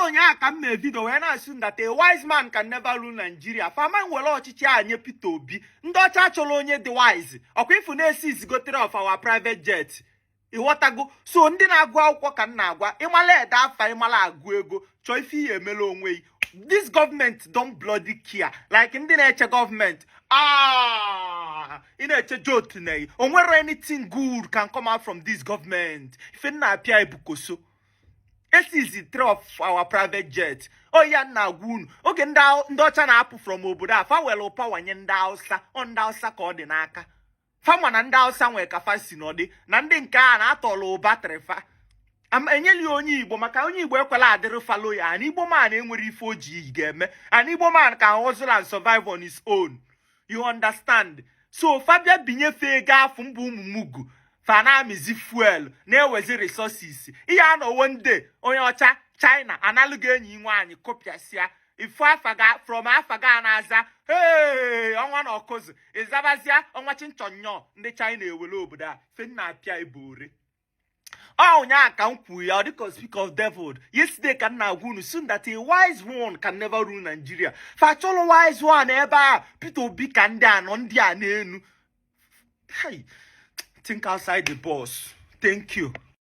Oh, yeah, come me video when I assume that a wise man can never rule Nigeria. Farman will all chicha and Pitobi. Ndo chacholonye the wise. Or if you see go off our private jet. Iwatago. So ndi na agwa akwụkwọ ka nna agwa. Imala eda afa imala agụ ego. Chọ ife ihe emele onwe. This government don't bloody care. Like ndi na-eche government. In a joke nay. Onwere anything good can come out from this government. Ife na apia ebukoso. This is the threat of our private jet. Oh yeah, na goon. Okay, ndocha na apụ from obodo. Fa well power nye nda Hausa. Onda Hausa ka ọ dị n'aka. Fa na nda Hausa nwe ka fa si n'ọdị. Na ndị nke a na-atọlụ battery fa. Enyeli onye Igbo maka onye Igbo ekwela adịrị falo ya. An Igbo man enwere ife oji ga-eme. An Igbo man can hustle and survive on his own. You understand? So Fabia binye fe gafu mbu umugu. Fana mizi fuel na-ewezi resources. Ihe ano one day onye ọcha China analụgo enyi nwaanyị kopịasịa ifu afaga from afaga na-aza hey ọnwa na ọkụzụ ịzabazịa ọnwa chinchonyo ndị China ewere obodo a fe nna apịa ibore. Oh, yeah, can ya because speak of devil. Yesterday can now win soon that a wise one can never rule Nigeria. Factual wise one ever Pito big and down on the nenu. Hey, think outside the box. Thank you.